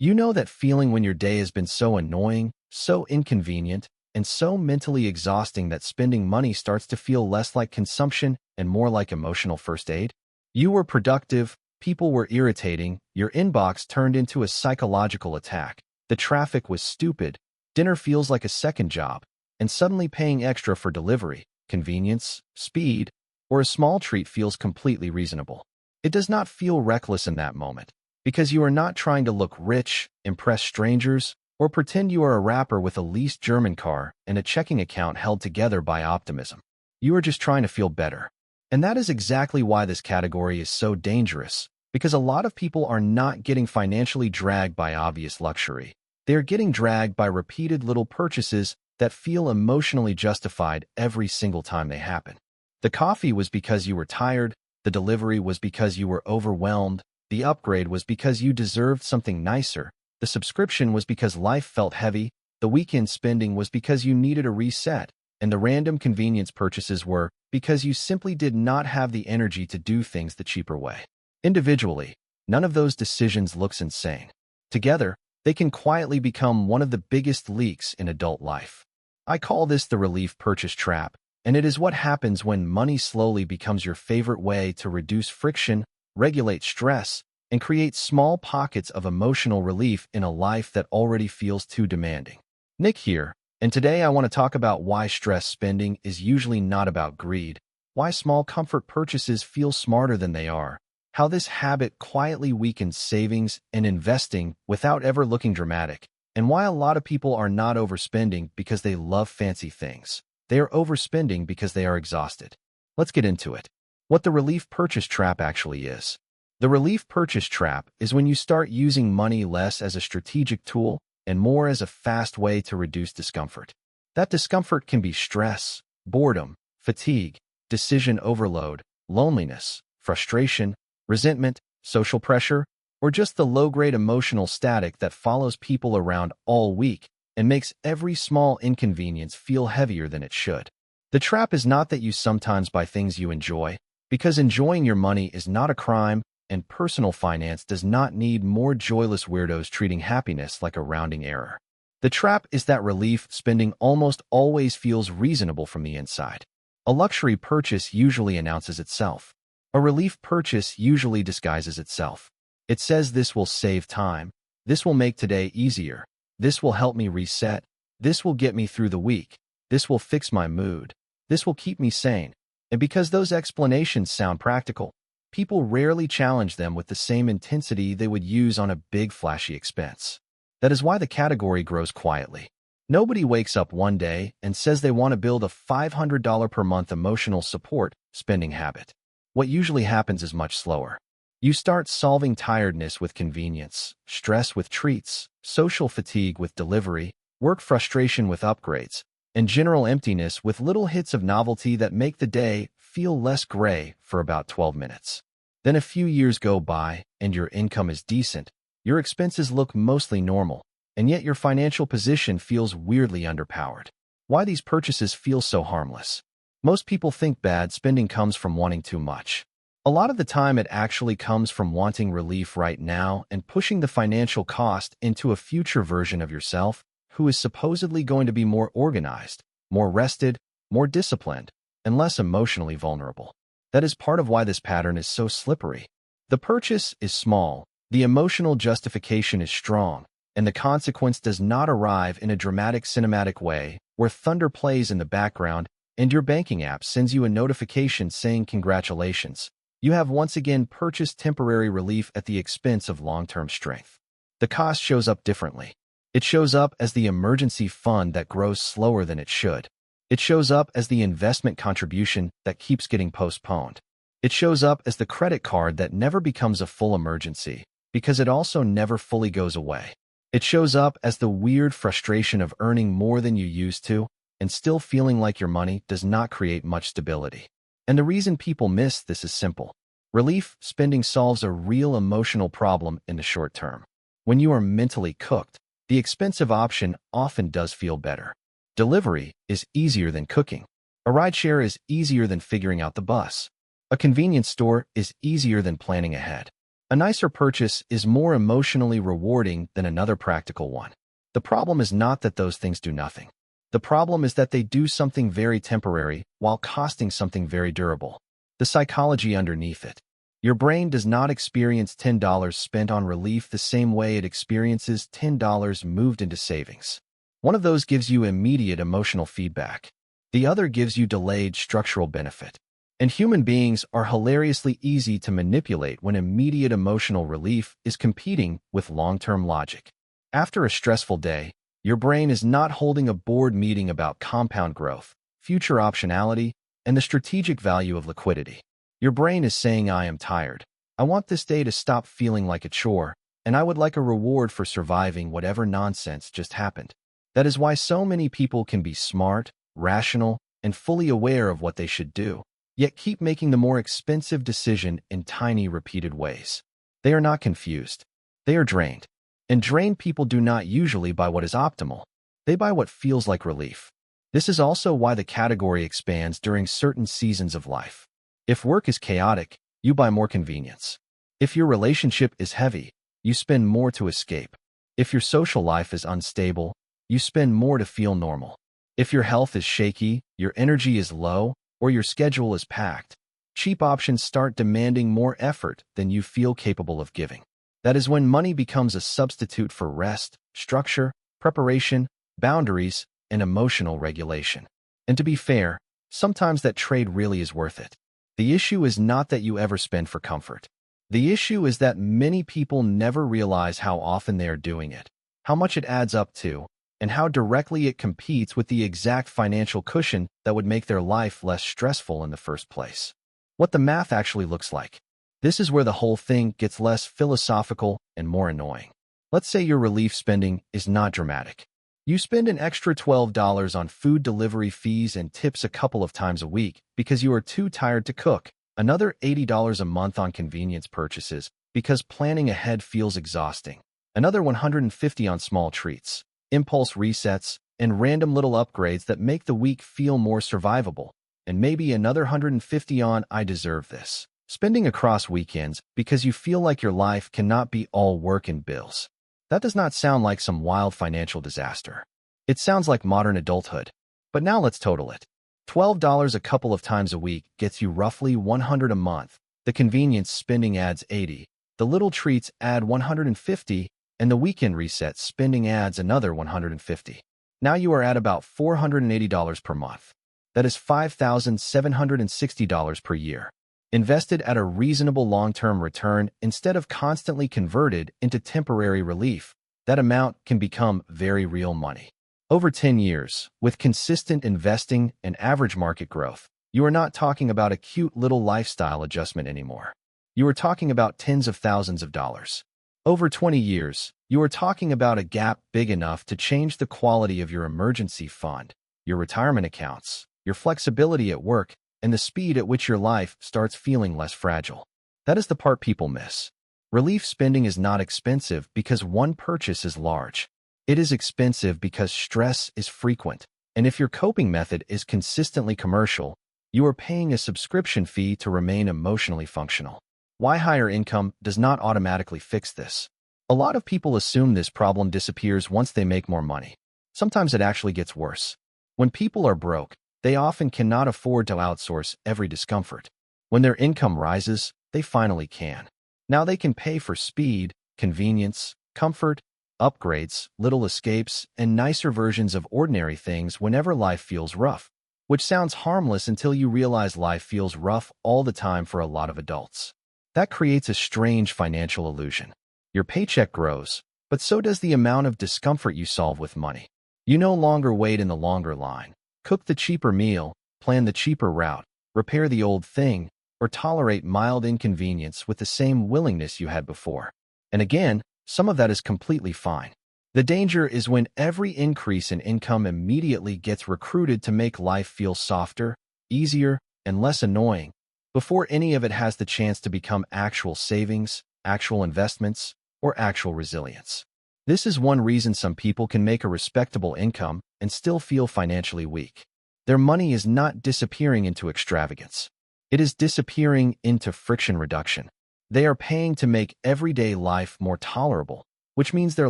You know that feeling when your day has been so annoying, so inconvenient, and so mentally exhausting that spending money starts to feel less like consumption and more like emotional first aid? You were productive, people were irritating, your inbox turned into a psychological attack, the traffic was stupid, dinner feels like a second job, and suddenly paying extra for delivery, convenience, speed, or a small treat feels completely reasonable. It does not feel reckless in that moment, because you are not trying to look rich, impress strangers, or pretend you are a rapper with a leased German car and a checking account held together by optimism. You are just trying to feel better. And that is exactly why this category is so dangerous, because a lot of people are not getting financially dragged by obvious luxury. They are getting dragged by repeated little purchases that feel emotionally justified every single time they happen. The coffee was because you were tired, the delivery was because you were overwhelmed, the upgrade was because you deserved something nicer, the subscription was because life felt heavy, the weekend spending was because you needed a reset, and the random convenience purchases were because you simply did not have the energy to do things the cheaper way. Individually, none of those decisions looks insane. Together, they can quietly become one of the biggest leaks in adult life. I call this the relief purchase trap, and it is what happens when money slowly becomes your favorite way to reduce friction, regulate stress, and create small pockets of emotional relief in a life that already feels too demanding. Nick here, and today I want to talk about why stress spending is usually not about greed, why small comfort purchases feel smarter than they are, how this habit quietly weakens savings and investing without ever looking dramatic, and why a lot of people are not overspending because they love fancy things. They are overspending because they are exhausted. Let's get into it. What the relief purchase trap actually is. The relief purchase trap is when you start using money less as a strategic tool and more as a fast way to reduce discomfort. That discomfort can be stress, boredom, fatigue, decision overload, loneliness, frustration, resentment, social pressure, or just the low-grade emotional static that follows people around all week and makes every small inconvenience feel heavier than it should. The trap is not that you sometimes buy things you enjoy, because enjoying your money is not a crime, and personal finance does not need more joyless weirdos treating happiness like a rounding error. The trap is that relief spending almost always feels reasonable from the inside. A luxury purchase usually announces itself. A relief purchase usually disguises itself. It says this will save time, this will make today easier, this will help me reset, this will get me through the week, this will fix my mood, this will keep me sane. And because those explanations sound practical, people rarely challenge them with the same intensity they would use on a big flashy expense. That is why the category grows quietly. Nobody wakes up one day and says they want to build a $500 per month emotional support spending habit. What usually happens is much slower. You start solving tiredness with convenience, stress with treats, social fatigue with delivery, work frustration with upgrades, and general emptiness with little hits of novelty that make the day feel less gray for about 12 minutes. Then a few years go by, and your income is decent, your expenses look mostly normal, and yet your financial position feels weirdly underpowered. Why these purchases feel so harmless? Most people think bad spending comes from wanting too much. A lot of the time it actually comes from wanting relief right now and pushing the financial cost into a future version of yourself who is supposedly going to be more organized, more rested, more disciplined, and less emotionally vulnerable. That is part of why this pattern is so slippery. The purchase is small, the emotional justification is strong, and the consequence does not arrive in a dramatic cinematic way where thunder plays in the background and your banking app sends you a notification saying congratulations. You have once again purchased temporary relief at the expense of long-term strength. The cost shows up differently. It shows up as the emergency fund that grows slower than it should. It shows up as the investment contribution that keeps getting postponed. It shows up as the credit card that never becomes a full emergency because it also never fully goes away. It shows up as the weird frustration of earning more than you used to and still feeling like your money does not create much stability. And the reason people miss this is simple. Relief spending solves a real emotional problem in the short term. When you are mentally cooked, the expensive option often does feel better. Delivery is easier than cooking. A rideshare is easier than figuring out the bus. A convenience store is easier than planning ahead. A nicer purchase is more emotionally rewarding than another practical one. The problem is not that those things do nothing. The problem is that they do something very temporary while costing something very durable. The psychology underneath it. Your brain does not experience $10 spent on relief the same way it experiences $10 moved into savings. One of those gives you immediate emotional feedback. The other gives you delayed structural benefit. And human beings are hilariously easy to manipulate when immediate emotional relief is competing with long-term logic. After a stressful day, your brain is not holding a board meeting about compound growth, future optionality, and the strategic value of liquidity. Your brain is saying, I am tired. I want this day to stop feeling like a chore, and I would like a reward for surviving whatever nonsense just happened. That is why so many people can be smart, rational, and fully aware of what they should do, yet keep making the more expensive decision in tiny, repeated ways. They are not confused. They are drained. And drained people do not usually buy what is optimal. They buy what feels like relief. This is also why the category expands during certain seasons of life. If work is chaotic, you buy more convenience. If your relationship is heavy, you spend more to escape. If your social life is unstable, you spend more to feel normal. If your health is shaky, your energy is low, or your schedule is packed, cheap options start demanding more effort than you feel capable of giving. That is when money becomes a substitute for rest, structure, preparation, boundaries, and emotional regulation. And to be fair, sometimes that trade really is worth it. The issue is not that you ever spend for comfort. The issue is that many people never realize how often they are doing it, how much it adds up to, and how directly it competes with the exact financial cushion that would make their life less stressful in the first place. What the math actually looks like. This is where the whole thing gets less philosophical and more annoying. Let's say your relief spending is not dramatic. You spend an extra $12 on food delivery fees and tips a couple of times a week because you are too tired to cook, another $80 a month on convenience purchases because planning ahead feels exhausting, another $150 on small treats, impulse resets, and random little upgrades that make the week feel more survivable, and maybe another $150 on I deserve this. Spending across weekends because you feel like your life cannot be all work and bills. That does not sound like some wild financial disaster. It sounds like modern adulthood. But now let's total it. $12 a couple of times a week gets you roughly $100 a month. The convenience spending adds $80. The little treats add $150, and the weekend reset spending adds another $150. Now you are at about $480 per month. That is $5,760 per year. Invested at a reasonable long-term return instead of constantly converted into temporary relief, that amount can become very real money. Over 10 years, with consistent investing and average market growth, you are not talking about a cute little lifestyle adjustment anymore. You are talking about tens of thousands of dollars. Over 20 years, you are talking about a gap big enough to change the quality of your emergency fund, your retirement accounts, your flexibility at work, and the speed at which your life starts feeling less fragile. That is the part people miss. Relief spending is not expensive because one purchase is large. It is expensive because stress is frequent, and if your coping method is consistently commercial, you are paying a subscription fee to remain emotionally functional. Why higher income does not automatically fix this. A lot of people assume this problem disappears once they make more money. Sometimes it actually gets worse. When people are broke, they often cannot afford to outsource every discomfort. When their income rises, they finally can. Now they can pay for speed, convenience, comfort, upgrades, little escapes, and nicer versions of ordinary things whenever life feels rough, which sounds harmless until you realize life feels rough all the time for a lot of adults. That creates a strange financial illusion. Your paycheck grows, but so does the amount of discomfort you solve with money. You no longer wait in the longer line, cook the cheaper meal, plan the cheaper route, repair the old thing, or tolerate mild inconvenience with the same willingness you had before. And again, some of that is completely fine. The danger is when every increase in income immediately gets recruited to make life feel softer, easier, and less annoying, before any of it has the chance to become actual savings, actual investments, or actual resilience. This is one reason some people can make a respectable income and still feel financially weak. Their money is not disappearing into extravagance. It is disappearing into friction reduction. They are paying to make everyday life more tolerable, which means their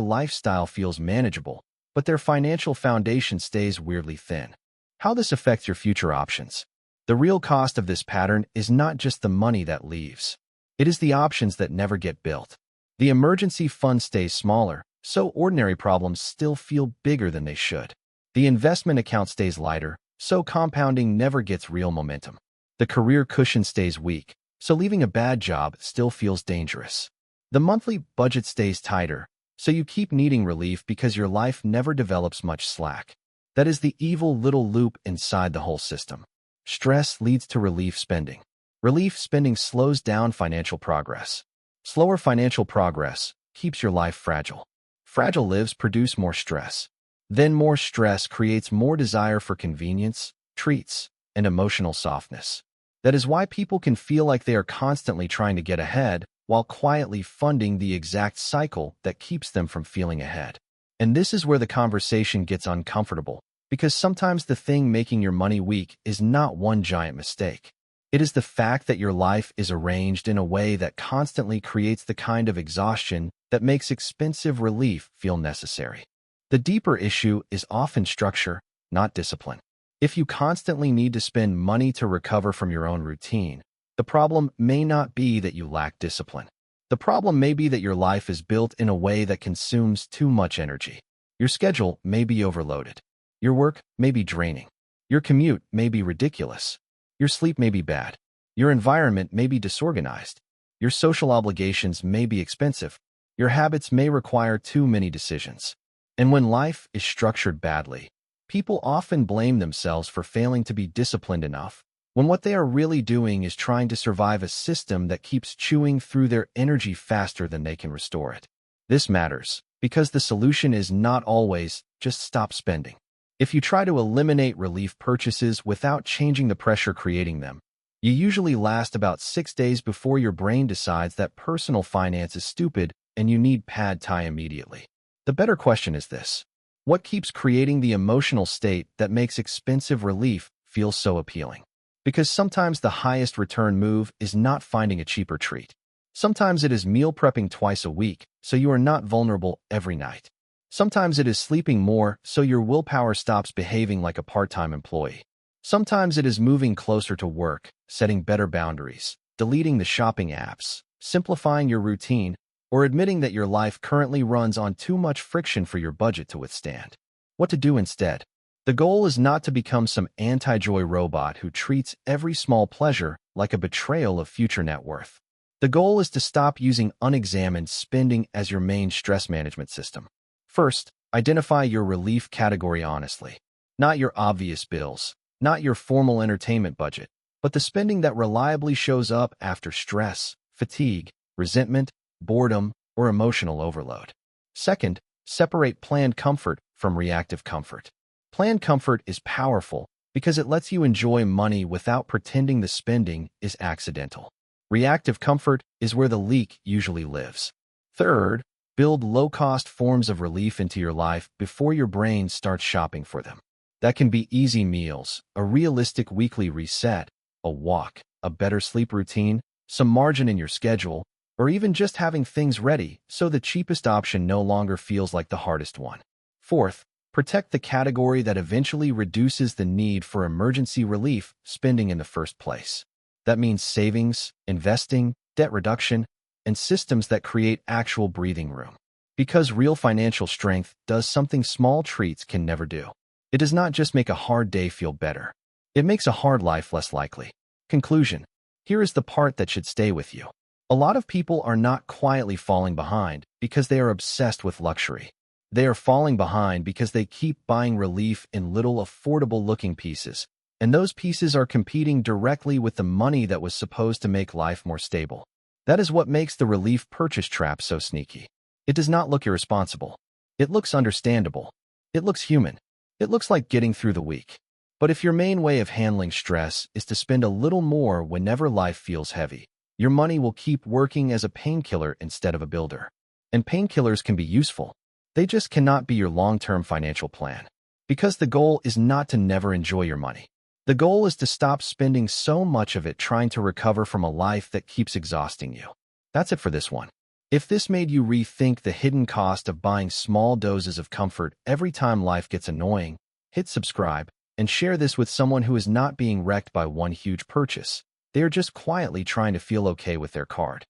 lifestyle feels manageable, but their financial foundation stays weirdly thin. How this affects your future options. The real cost of this pattern is not just the money that leaves. It is the options that never get built. The emergency fund stays smaller, so ordinary problems still feel bigger than they should. The investment account stays lighter, so compounding never gets real momentum. The career cushion stays weak, so leaving a bad job still feels dangerous. The monthly budget stays tighter, so you keep needing relief because your life never develops much slack. That is the evil little loop inside the whole system. Stress leads to relief spending. Relief spending slows down financial progress. Slower financial progress keeps your life fragile. Fragile lives produce more stress. Then more stress creates more desire for convenience, treats, and emotional softness. That is why people can feel like they are constantly trying to get ahead while quietly funding the exact cycle that keeps them from feeling ahead. And this is where the conversation gets uncomfortable, because sometimes the thing making your money weak is not one giant mistake. It is the fact that your life is arranged in a way that constantly creates the kind of exhaustion that makes expensive relief feel necessary. The deeper issue is often structure, not discipline. If you constantly need to spend money to recover from your own routine, the problem may not be that you lack discipline. The problem may be that your life is built in a way that consumes too much energy. Your schedule may be overloaded. Your work may be draining. Your commute may be ridiculous. Your sleep may be bad. Your environment may be disorganized. Your social obligations may be expensive. Your habits may require too many decisions. And when life is structured badly, people often blame themselves for failing to be disciplined enough, when what they are really doing is trying to survive a system that keeps chewing through their energy faster than they can restore it. This matters, because the solution is not always just stop spending. If you try to eliminate relief purchases without changing the pressure creating them, you usually last about 6 days before your brain decides that personal finance is stupid and you need pad thai immediately. The better question is this: what keeps creating the emotional state that makes expensive relief feel so appealing? Because sometimes the highest return move is not finding a cheaper treat. Sometimes it is meal prepping twice a week, so you are not vulnerable every night. Sometimes it is sleeping more, so your willpower stops behaving like a part-time employee. Sometimes it is moving closer to work, setting better boundaries, deleting the shopping apps, simplifying your routine, or admitting that your life currently runs on too much friction for your budget to withstand. What to do instead? The goal is not to become some anti-joy robot who treats every small pleasure like a betrayal of future net worth. The goal is to stop using unexamined spending as your main stress management system. First, identify your relief category honestly. Not your obvious bills, not your formal entertainment budget, but the spending that reliably shows up after stress, fatigue, resentment, boredom, or emotional overload. Second, separate planned comfort from reactive comfort. Planned comfort is powerful because it lets you enjoy money without pretending the spending is accidental. Reactive comfort is where the leak usually lives. Third, build low-cost forms of relief into your life before your brain starts shopping for them. That can be easy meals, a realistic weekly reset, a walk, a better sleep routine, some margin in your schedule, or even just having things ready so the cheapest option no longer feels like the hardest one. Fourth, protect the category that eventually reduces the need for emergency relief spending in the first place. That means savings, investing, debt reduction, and systems that create actual breathing room. Because real financial strength does something small treats can never do. It does not just make a hard day feel better. It makes a hard life less likely. Conclusion. Here is the part that should stay with you. A lot of people are not quietly falling behind because they are obsessed with luxury. They are falling behind because they keep buying relief in little affordable-looking pieces, and those pieces are competing directly with the money that was supposed to make life more stable. That is what makes the relief purchase trap so sneaky. It does not look irresponsible. It looks understandable. It looks human. It looks like getting through the week. But if your main way of handling stress is to spend a little more whenever life feels heavy, your money will keep working as a painkiller instead of a builder. And painkillers can be useful. They just cannot be your long-term financial plan. Because the goal is not to never enjoy your money. The goal is to stop spending so much of it trying to recover from a life that keeps exhausting you. That's it for this one. If this made you rethink the hidden cost of buying small doses of comfort every time life gets annoying, hit subscribe and share this with someone who is not being wrecked by one huge purchase. They are just quietly trying to feel okay with their card.